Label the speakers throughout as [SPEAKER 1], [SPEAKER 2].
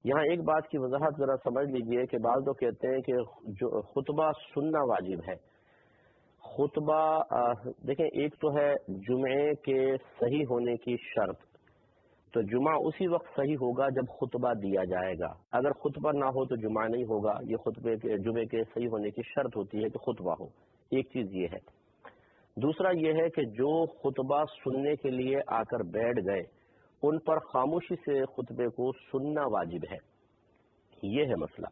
[SPEAKER 1] یہاں ایک بات کی وضاحت ذرا سمجھ لیجئے کہ بعض لوگ کہتے ہیں کہ جو خطبہ سننا واجب ہے. خطبہ دیکھیں، ایک تو ہے جمعے کے صحیح ہونے کی شرط. تو جمعہ اسی وقت صحیح ہوگا جب خطبہ دیا جائے گا. اگر خطبہ نہ ہو تو جمعہ نہیں ہوگا. یہ جمعے کے صحیح ہونے کی شرط ہوتی ہے کہ خطبہ ہو. ایک چیز یہ ہے. دوسرا یہ ہے کہ جو خطبہ سننے کے لیے آ کر بیٹھ گئے ان پر خاموشی سے خطبے کو سننا واجب ہے. یہ ہے مسئلہ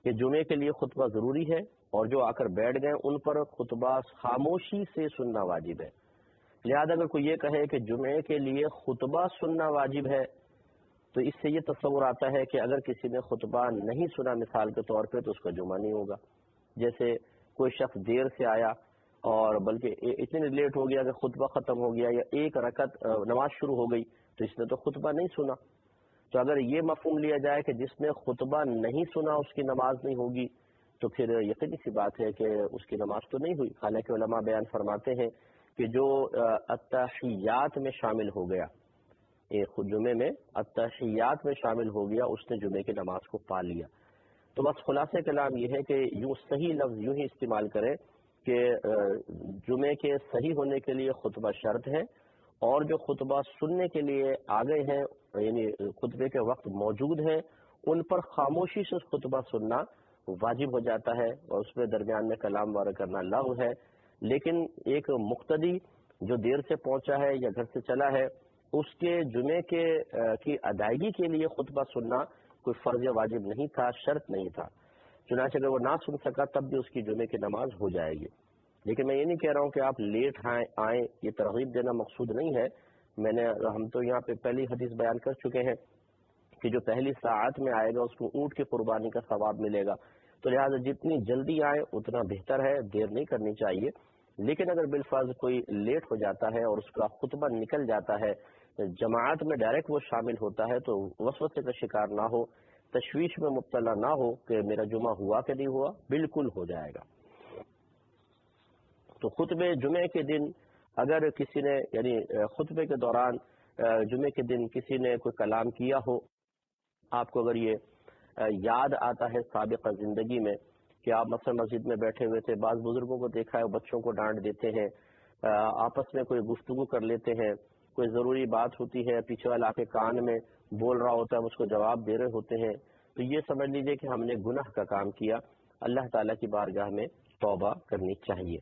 [SPEAKER 1] کہ جمعے کے لیے خطبہ ضروری ہے اور جو آ کر بیٹھ گئے ان پر خطبہ خاموشی سے سننا واجب ہے. لہذا اگر کوئی یہ کہے کہ جمعے کے لیے خطبہ سننا واجب ہے تو اس سے یہ تصور آتا ہے کہ اگر کسی نے خطبہ نہیں سنا مثال کے طور پہ تو اس کا جمعہ نہیں ہوگا. جیسے کوئی شخص دیر سے آیا اور بلکہ اتنی لیٹ ہو گیا کہ خطبہ ختم ہو گیا یا ایک رکعت نماز شروع ہو گئی تو اس نے تو خطبہ نہیں سنا. تو اگر یہ مفہوم لیا جائے کہ جس نے خطبہ نہیں سنا اس کی نماز نہیں ہوگی تو پھر یقینی سی بات ہے کہ اس کی نماز تو نہیں ہوئی. حالانکہ علماء بیان فرماتے ہیں کہ جو التحیات میں شامل ہو گیا، جمعے میں التحیات میں شامل ہو گیا، اس نے جمعے کی نماز کو پا لیا. تو بس خلاصہ کلام یہ ہے کہ یوں صحیح لفظ یوں ہی استعمال کریں کہ جمعے کے صحیح ہونے کے لیے خطبہ شرط ہے اور جو خطبہ سننے کے لیے آ گئے ہیں یعنی خطبے کے وقت موجود ہیں ان پر خاموشی سے خطبہ سننا واجب ہو جاتا ہے اور اس میں درمیان میں کلام وغیرہ کرنا لغو ہے. لیکن ایک مقتدی جو دیر سے پہنچا ہے یا گھر سے چلا ہے اس کے جمعے کی ادائیگی کے لیے خطبہ سننا کوئی فرض واجب نہیں تھا، شرط نہیں تھا. چنانچہ اگر وہ نہ سن سکا تب بھی اس کی جمعے کی نماز ہو جائے گی. لیکن میں یہ نہیں کہہ رہا ہوں کہ آپ لیٹ آئیں، یہ ترغیب دینا مقصود نہیں ہے. ہم تو یہاں پہ پہلی حدیث بیان کر چکے ہیں کہ جو پہلی ساعت میں آئے گا اس کو اونٹ کی قربانی کا ثواب ملے گا. تو لہٰذا جتنی جلدی آئے اتنا بہتر ہے، دیر نہیں کرنی چاہیے. لیکن اگر بالفرض کوئی لیٹ ہو جاتا ہے اور اس کا خطبہ نکل جاتا ہے، جماعت میں ڈائریکٹ وہ شامل ہوتا ہے تو وسوسے کا شکار نہ ہو، تشویش میں مبتلا نہ ہو کہ میرا جمعہ ہوا کہ نہیں ہوا. بالکل ہو جائے گا. تو خطبے جمعے کے دن اگر کسی نے یعنی خطبے کے دوران جمعے کے دن کسی نے کوئی کلام کیا ہو، آپ کو اگر یہ یاد آتا ہے سابقہ زندگی میں کہ آپ مثلا مسجد میں بیٹھے ہوئے تھے، بعض بزرگوں کو دیکھا ہے بچوں کو ڈانٹ دیتے ہیں، آپس میں کوئی گفتگو کر لیتے ہیں، کوئی ضروری بات ہوتی ہے پیچھے والا کے کان میں بول رہا ہوتا ہے، اس کو جواب دے رہے ہوتے ہیں، تو یہ سمجھ لیجئے کہ ہم نے گناہ کا کام کیا. اللہ تعالیٰ کی بارگاہ میں توبہ کرنی چاہیے.